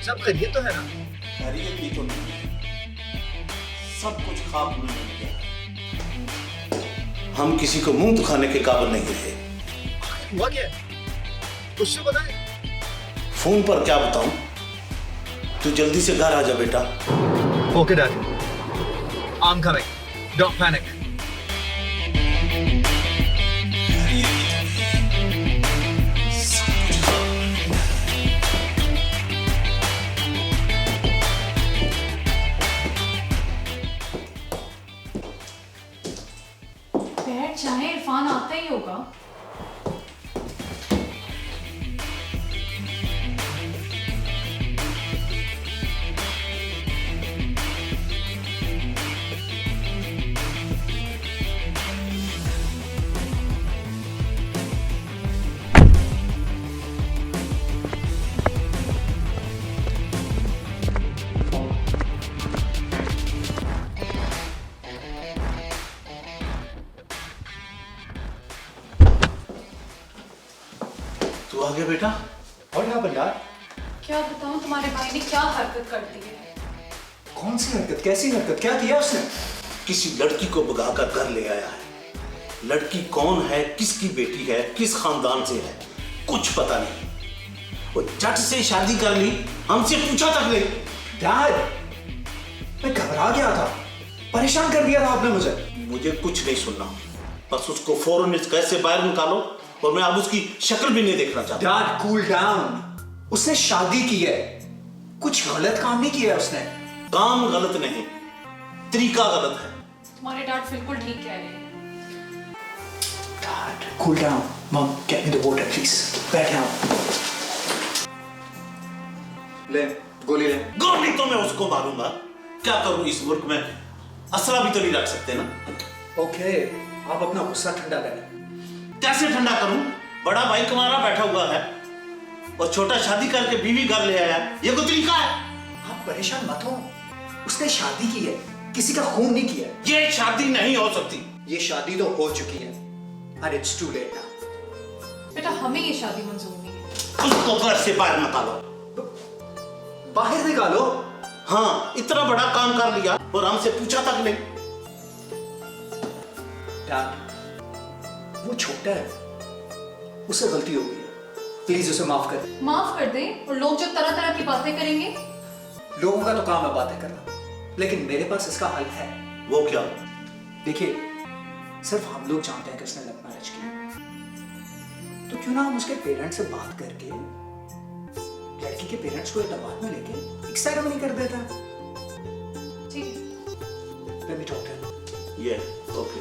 सब खैरियत तो है ना? खैरियत भी तो नहीं, सब कुछ खाब में मिल गया। हम किसी को मुंह दिखाने के काबिल नहीं रहे। हुआ क्या? कुछ तो बताए। फोन पर क्या बताऊं? तू जल्दी से घर आ जा बेटा। Okay daddy, I'm coming. Don't panic. बैठ जाए, इरफान आता ही होगा। तू आ गया बेटा? और यहाँ पर यार क्या बताऊं तुम्हारे भाई ने क्या हरकत कर दी है। कौन सी हरकत, कैसी हरकत, क्या किया उसने? किसी लड़की को भगाकर घर ले आया है। लड़की कौन है, किसकी बेटी है, किस खानदान से है, कुछ पता नहीं। वो झट से शादी कर ली, हमसे पूछा तक नहीं। डैड, मैं घबरा गया था, परेशान कर दिया था आपने मुझे। मुझे कुछ नहीं सुनना, बस उसको फौरन इस घर से बाहर निकालो, और मैं अब उसकी शक्ल भी नहीं देखना चाहता। डैड कूल डाउन, उसने शादी की है, कुछ गलत काम नहीं किया उसने। काम गलत नहीं, तरीका गलत है। तुम्हारे डैड बिल्कुल ठीक कह रहे हैं। डैड कूल डाउन, मम get me the water please. बैठ यहाँ, ले गोली ले। गोली तो मैं उसको मारूंगा, क्या करूं इस मुल्क में असला भी तो नहीं रख सकते ना। ओके, आप अपना गुस्सा ठंडा करें। कैसे ठंडा करूं? बड़ा भाई तुम्हारा बैठा हुआ है और छोटा शादी करके बीवी घर ले आया, ये कोई तरीका है? आप परेशान मत हो, उसने शादी की है, किसी का खून नहीं किया। ये शादी नहीं हो सकती। ये शादी तो हो चुकी है, and it's too late now। बेटा हमें ये शादी मंजूर नहीं है। उसको घर से बाहर निकालो। बाहर निकालो? हाँ, इतना बड़ा काम कर लिया और हमसे पूछा तक नहीं। डैड, वो छोटा है, उससे गलती हो गई है, प्लीज उसे माफ कर दे। माफ कर दे, और लोग जो तरह तरह की बातें करेंगे। लोगों का तो काम है बातें करना, लेकिन मेरे पास इसका हल है। वो क्या? देखिए, सिर्फ हम लोग जानते हैं कि उसने लव मैरिज की, तो क्यों ना हम उसके पेरेंट्स से बात करके लड़की के पेरेंट्स को दबाव में लेके एक सेरेमनी कर देता है। ठीक है। Let me talk to him. ये ओके।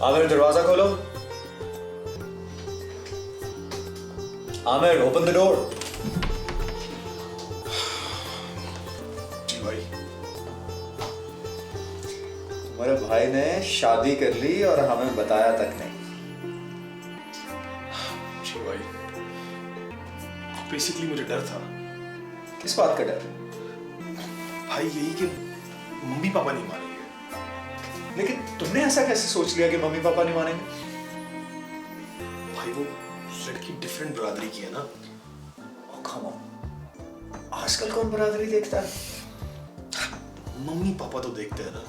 आमिर दरवाजा खोलो। Aamir open the door. जी भाई। तुम्हारे भाई ने शादी कर ली और हमें बताया तक नहीं। जी भाई, बेसिकली मुझे डर था किस बात का डर? भाई, यही कि मम्मी पापा नहीं मानेंगे। लेकिन तुमने ऐसा कैसे सोच लिया कि मम्मी पापा नहीं मानेंगे? भाई वो लड़की डिफरेंट बरादरी की है ना। Oh, come on. आजकल कौन बरादरी देखता है? मम्मी पापा तो देखते हैं ना,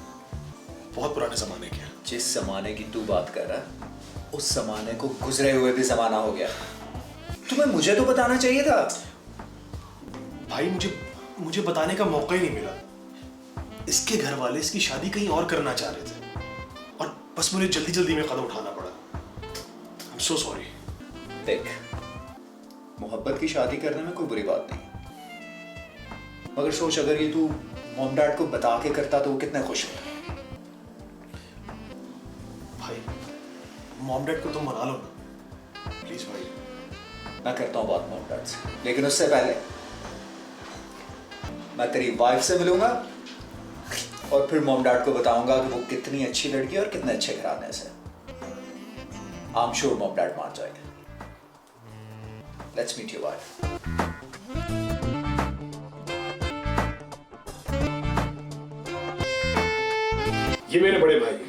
बहुत पुराने जमाने के हैं। जिस जमाने की तू बात कर रहा है, उस जमाने को गुजरे हुए भी जमाना हो गया। तुम्हें मुझे तो बताना चाहिए था। भाई मुझे बताने का मौका ही नहीं मिला। इसके घर वाले इसकी शादी कहीं और करना चाह रहे थे, और बस मुझे जल्दी जल्दी में कदम उठाना पड़ा। I'm so sorry। देख, मोहब्बत की शादी करने में कोई बुरी बात नहीं, मगर सोच अगर ये तू मॉम डैड को बता के करता तो वो कितने खुश होते। भाई मॉम डैड को तुम मना लो ना प्लीज भाई। मैं करता हूँ बात मॉम डैड से, लेकिन उससे पहले मैं तेरी वाइफ से मिलूंगा और फिर मॉम डैड को बताऊंगा कि वो कितनी अच्छी लड़की है और कितने अच्छे घराने से। I am sure mom dad मान जाएंगे। Let's meet your wife. ये मेरे बड़े भाई हैं।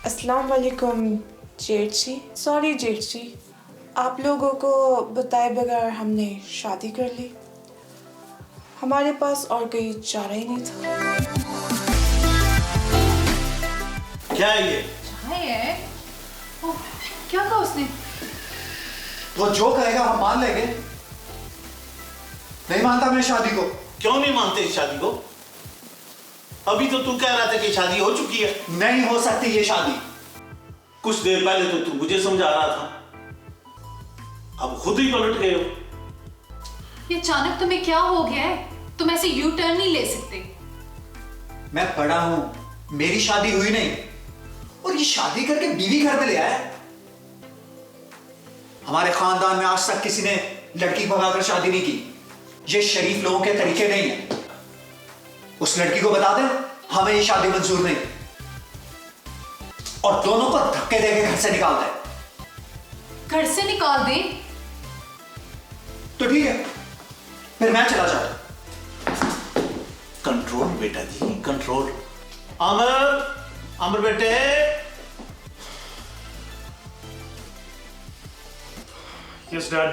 अस्सलाम वालेकुम जेठ जी। सॉरी जेठ जी, आप लोगों को बताए बगैर हमने शादी कर ली। हमारे पास और कोई चारा ही नहीं था। क्या है ये? चाय है? ओह, क्या कहा उसने? वो जो कहेगा हम मान लेंगे। नहीं मानता मैं शादी को। क्यों नहीं मानते इस शादी को? अभी तो तू कह रहा था कि शादी हो चुकी है। नहीं हो सकती ये शादी। कुछ देर पहले तो तू मुझे समझा रहा था, अब खुद ही पलट गए हो। ये अचानक तुम्हें क्या हो गया है? तुम ऐसे यू टर्न नहीं ले सकते। मैं बड़ा हूं, मेरी शादी हुई नहीं और ये शादी करके बीवी घर में ले आया। हमारे खानदान में आज तक किसी ने लड़की भगाकर शादी नहीं की। ये शरीफ लोगों के तरीके नहीं है। उस लड़की को बता दे हमें ये शादी मंजूर नहीं, और दोनों को धक्के देके घर से निकाल दे। घर से निकाल दे? तो ठीक है, फिर मैं चला जाता। कंट्रोल बेटा जी, कंट्रोल। आमिर बेटे। Yes dad.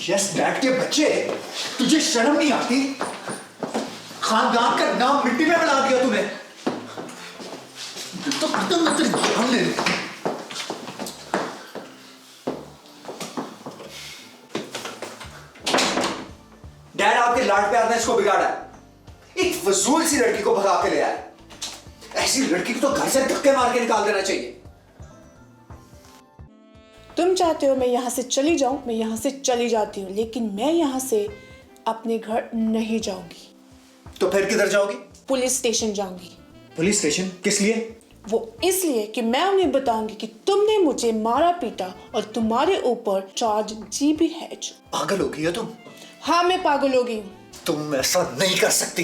यस डैड के बच्चे, तुझे शर्म नहीं आती? खानदान का नाम मिट्टी में मिला दिया तूने। तो खत्म न तेरी जान ले। डैड आपके लाड प्यार ने इसको बिगाड़ा है। एक फजूल सी लड़की को भगा के ले आया। ऐसी लड़की को तो घर से धक्के मार के निकाल देना चाहिए। तुम चाहते हो मैं यहाँ से चली जाऊँ, मैं यहाँ से चली जाती हूँ, लेकिन मैं यहाँ से अपने घर नहीं जाऊंगी। तो फिर किधर जाओगी? पुलिस स्टेशन जाऊंगी। पुलिस स्टेशन किस लिए? वो इसलिए कि मैं उन्हें बताऊंगी कि तुमने मुझे मारा पीटा और तुम्हारे ऊपर चार्ज जी भी है। पागल हो गई हो तुम? हाँ, मैं पागल हो गई हूँ। तुम ऐसा नहीं कर सकती।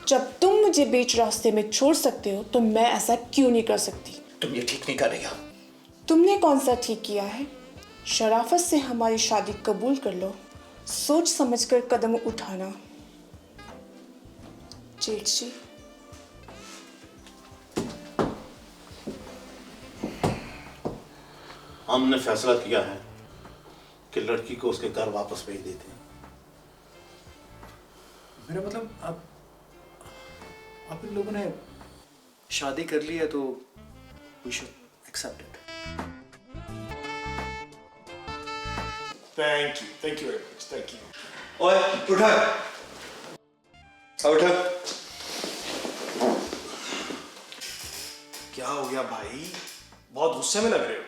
जब तुम मुझे बीच रास्ते में छोड़ सकते हो तो मैं ऐसा क्यों नहीं कर सकती? तुम ये ठीक नहीं कर रही हो। तुमने कौन सा ठीक किया है? शराफत से हमारी शादी कबूल कर लो, सोच समझकर कदम उठाना। जेठ जी, हमने फैसला किया है कि लड़की को उसके घर वापस भेज देते हैं। मेरा मतलब आप इन लोगों ने शादी कर ली है तो we should accept it. Thank you very much, thank you. ओए उठा, उठा। क्या हो गया भाई? बहुत गुस्से में लग रहे हो।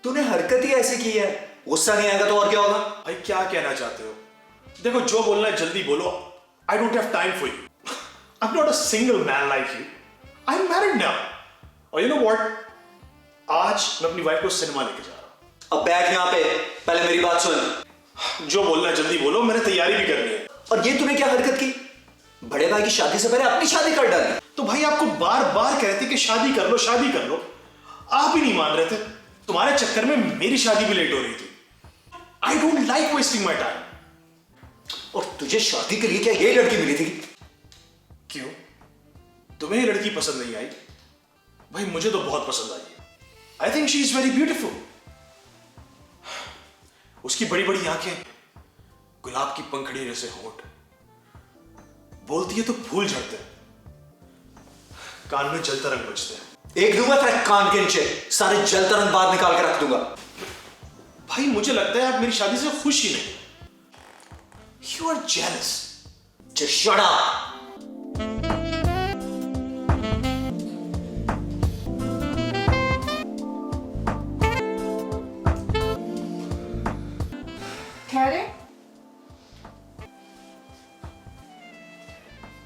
तूने हरकत ही ऐसी की है, गुस्सा नहीं आएगा तो और क्या होगा? भाई क्या कहना चाहते हो? देखो जो बोलना है जल्दी बोलो। I don't have time for you. I'm not a single man like you. I'm married now. और you know what? आज मैं अपनी वाइफ को सिनेमा लेके जा रहा हूँ। अब बैठ यहाँ पे, पहले मेरी बात सुन। जो बोलना है जल्दी बोलो, मैंने तैयारी भी करनी है। और ये तूने क्या हरकत की? बड़े भाई की शादी से पहले अपनी शादी कर डाली। तो भाई आपको बार बार कहते कि शादी कर लो, शादी कर लो। आप ही नहीं मान रहे थे। तुम्हारे चक्कर में मेरी शादी भी लेट हो रही थी। I don't like wasting my time. और तुझे शादी के लिए क्या ये लड़की मिली थी? क्यों? तुम्हें ये लड़की पसंद नहीं आई? भाई मुझे तो बहुत पसंद आई है। I think she is very beautiful. उसकी बड़ी बड़ी आंखें, गुलाब की पंखड़ी जैसे होंठ, बोलती है तो फूल झड़ते हैं, कान में जल तरंग बजते हैं। एक दूंगा तेरे कान के नीचे, सारे जल तरंग बाहर निकाल के रख दूंगा। भाई मुझे लगता है आप मेरी शादी से खुश ही नहीं। You are jealous. Just shut up. ठहरे।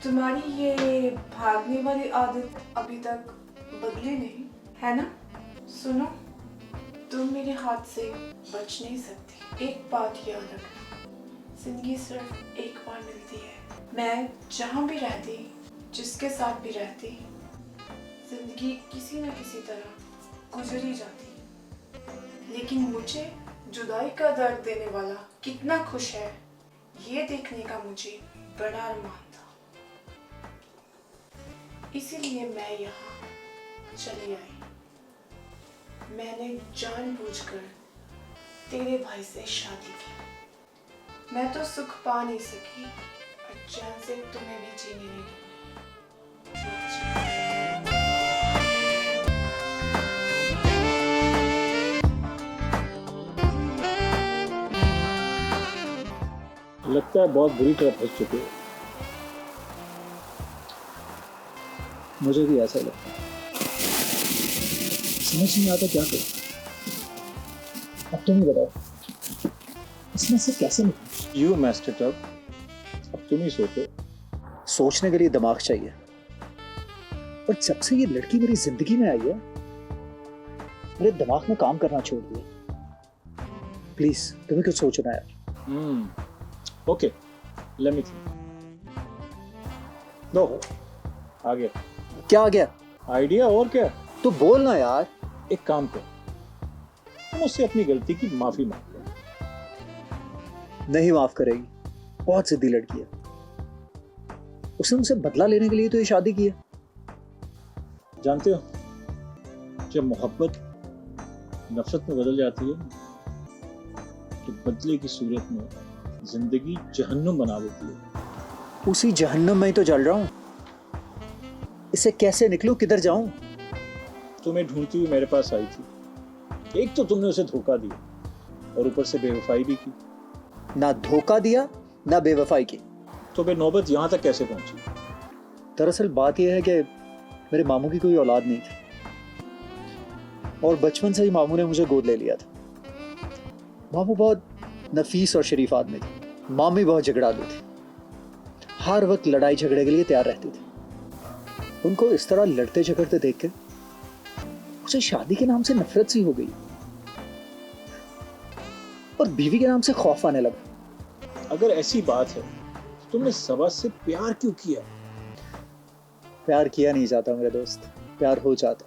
तुम्हारी ये भागने वाली आदत अभी तक बदली नहीं है ना? सुनो, तुम मेरे हाथ से बच नहीं सकती। एक बात याद रखना, जिंदगी सिर्फ एक बार मिलती है। मैं जहाँ भी रहती, जिसके साथ भी रहती, जिंदगी किसी न किसी तरह गुजर ही जाती। लेकिन मुझे जुदाई का दर्द देने वाला कितना खुश है, ये देखने का मुझे बड़ा अरमान था। इसीलिए मैं यहाँ चली आई। मैंने जानबूझकर तेरे भाई से शादी की। मैं तो सुख पा नहीं सकी और चैन से तुम्हें भी जीने नहीं दूंगी। लगता है बहुत बुरी तरह फंस चुके हो। मुझे भी ऐसा ही लगता है। समझ नहीं आता क्या करूं। अब तुम ही बताओ, इसमें से कैसे निकलूं? You messed it up. अब तुम ही सोचो। सोचने के लिए दिमाग चाहिए, और जब से ये लड़की मेरी जिंदगी में आई है, मेरे दिमाग में काम करना छोड़ दिया। प्लीज तुम्हें कुछ सोचना है। Okay, let me think. लो, आ गया क्या आ गया? आइडिया। और क्या? तो बोलना यार। एक काम कर, तुम उससे अपनी गलती की माफी मांग लो। नहीं माफ करेगी, बहुत जिद्दी लड़की है। उसने मुझसे बदला लेने के लिए तो ये शादी की है। जानते हो, जब मोहब्बत नफरत में बदल जाती है तो बदले की सूरत में जिंदगी जहन्नुम बना देती है। उसी जहन्नुम में ही तो जल रहा हूं। इससे कैसे निकलूं, किधर जाऊं? तुम्हें ढूंढती हुई मेरे पास आई थी। एक तो तुमने उसे धोखा दिया और ऊपर से बेवफाई भी की। ना धोखा दिया ना बेवफाई की। तो बे नौबत यहां तक कैसे पहुंची? दरअसल बात यह है कि मेरे मामू की कोई औलाद नहीं थी, और बचपन से ही मामू ने मुझे गोद ले लिया था। मामू बहुत नफीस और शरीफ आदमी थे। मामी बहुत झगड़ालू थी, हर वक्त लड़ाई झगड़े के लिए तैयार रहती थी। उनको इस तरह लड़ते झगड़ते देख के मुझे शादी के नाम से नफरत सी हो गई, और बीवी के नाम से खौफ आने लगा। अगर ऐसी बात है तो तुमने सबा से प्यार क्यों किया? प्यार किया नहीं जाता मेरे दोस्त, प्यार हो जाता।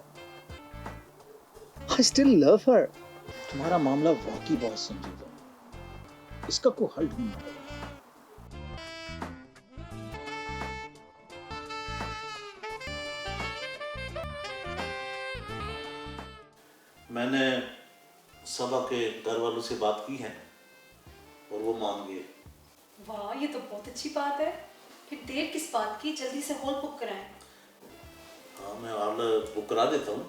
I still love her. तुम्हारा मामला वाकई बहुत संजीदा है। इसका कोई हल ढूंढना पड़ेगा। मैंने सबा के घर वालों से बात की है और वो मान गए। वाह, ये तो बहुत अच्छी बात है। फिर देर किस बात की, जल्दी से हॉल बुक कराएं। हाँ, मैं हॉल बुक करा देता हूँ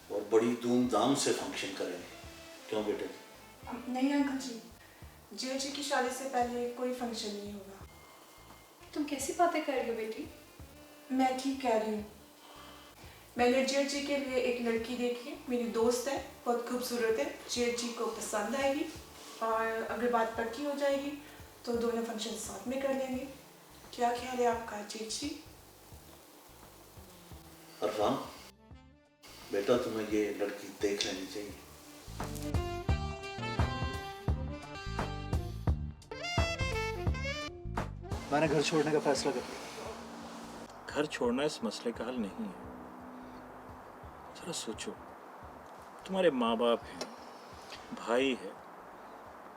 और बड़ी धूमधाम से फंक्शन करेंगे। क्यों बेटे? नहीं अंकल जी, जेठ जी की शादी से पहले कोई फंक्शन नहीं होगा। तुम कैसी बातें कर रही हो बेटी? मैं ठीक कह रही हूँ। मैंने जेठ जी के लिए एक लड़की देखी, मेरी दोस्त है, बहुत खूबसूरत है। जेठ जी को पसंद आएगी, और अगर बात पक्की हो जाएगी तो दोनों फंक्शन साथ में कर लेंगे। क्या ख्याल है आपका जेठ जी? अरफान बेटा, तुम्हें ये लड़की देख लेनी चाहिए। मैंने घर छोड़ने का फैसला कर लिया। घर छोड़ना इस मसले का हल नहीं है। जरा सोचो, तुम्हारे माँ बाप हैं, भाई है,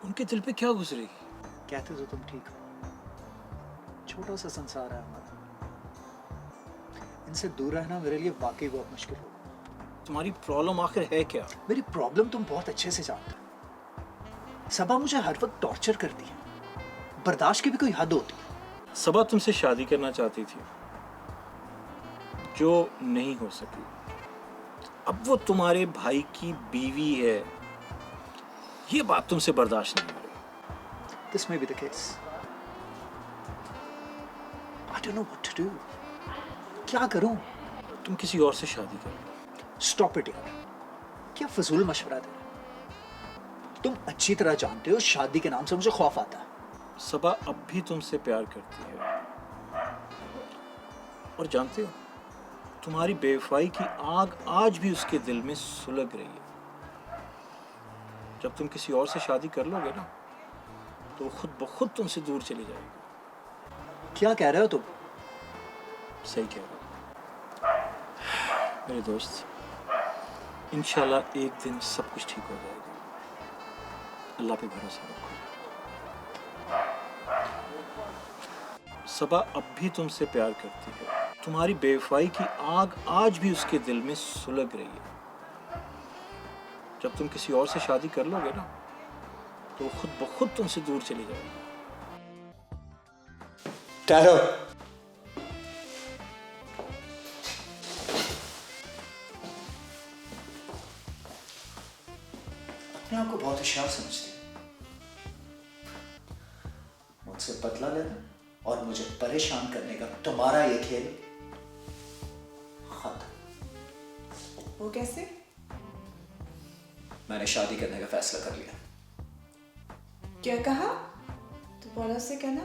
उनके दिल पे क्या गुजरेगी? कहते तो तुम ठीक हो, छोटा सा संसार है हमारा। इनसे दूर रहना मेरे लिए वाकई बहुत मुश्किल होगा। तुम्हारी प्रॉब्लम आखिर है क्या? मेरी प्रॉब्लम तुम बहुत अच्छे से जानते हो। सबा मुझे हर वक्त टॉर्चर करती है, बर्दाश्त की भी कोई हद होती है। सबा तुमसे शादी करना चाहती थी, जो नहीं हो सकी। अब वो तुम्हारे भाई की बीवी है, ये बात तुमसे बर्दाश्त नहीं हो रही। This may be the case. I don't know what to do. क्या करूं? तुम किसी और से शादी कर लो। Stop it यार, क्या फजूल मशवरा दे रहे हो? तुम अच्छी तरह जानते हो शादी के नाम से मुझे खौफ आता है। सबा अब भी तुमसे प्यार करती है, और जानते हो, तुम्हारी बेवफाई की आग आज भी उसके दिल में सुलग रही है। जब तुम किसी और से शादी कर लोगे ना, तो वो खुद ब खुद तुमसे दूर चली जाएगी। क्या कह रहे हो तुम? सही कह रहे हो मेरे दोस्त। इंशाल्लाह एक दिन सब कुछ ठीक हो जाएगा। अल्लाह पे भरोसा रखो। सबा अब भी तुमसे प्यार करती है। तुम्हारी बेवफाई की आग आज भी उसके दिल में सुलग रही है। जब तुम किसी और से शादी कर लोगे ना, तो वो खुद ब खुद तुमसे दूर चली जाएगी। ठहरो। अपने आप को बहुत होशियार समझते हो। मुझसे बदला लेना और मुझे परेशान करने का तुम्हारा ये खेल खत्म। वो कैसे? मैंने शादी करने का फैसला कर लिया। क्या कहा? दोबारा से कहना,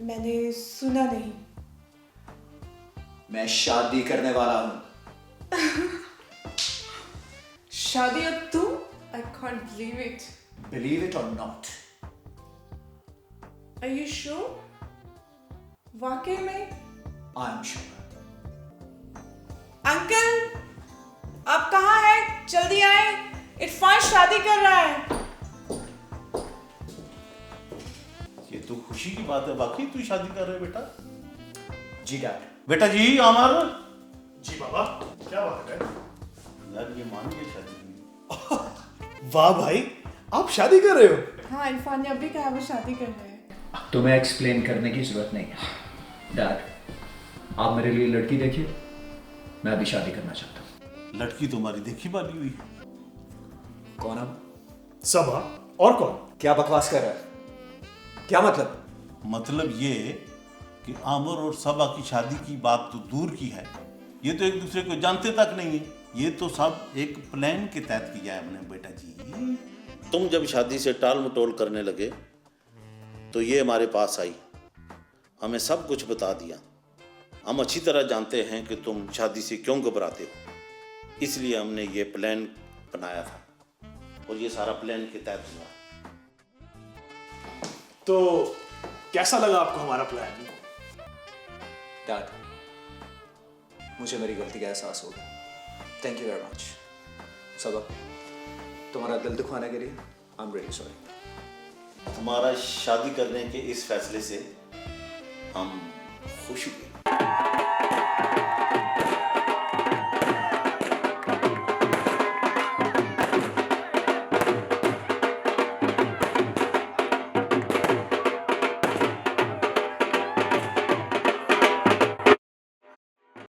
मैंने सुना नहीं। मैं शादी करने वाला हूं। शादी और तुम? I can't believe it. Believe it or not. Are you sure? वाकई में? I am sure. अंकल, आप कहाँ हैं? जल्दी आए। इरफान शादी कर रहा है। ये तो खुशी की बात है। वाकई तू शादी कर रहे बेटा? जी डैड। बेटा जी अमर। जी बाबा, क्या बात है? यार ये मान गए शादी की। वाह भाई, आप शादी कर रहे हो? हाँ, इरफान ने अभी कहा वो शादी कर रहा है। तुम्हें एक्सप्लेन करने की जरूरत नहीं है। डैड, आप मेरे लिए लड़की देखिए, मैं अभी शादी करना चाहता हूँ। लड़की तुम्हारी देखी वाली हुई। कौन अब? सबा। और कौन? क्या बकवास कर रहा है? क्या मतलब? मतलब ये कि आमिर और सबा की शादी की बात तो दूर की है, ये तो एक दूसरे को जानते तक नहीं है। ये तो सब एक प्लान के तहत किया है हमने बेटा जी। तुम जब शादी से टाल मटोल करने लगे तो ये हमारे पास आई, हमें सब कुछ बता दिया। हम अच्छी तरह जानते हैं कि तुम शादी से क्यों घबराते हो, इसलिए हमने ये प्लान बनाया था और ये सारा प्लान के तहत हुआ। तो कैसा लगा आपको हमारा प्लान? डैड, मुझे मेरी गलती का एहसास हो गया। Thank you very much. Saba, तुम्हारा दिल दुखाने के लिए आई एम रियली सॉरी। तुम्हारा शादी करने के इस फैसले से हम खुश हुए।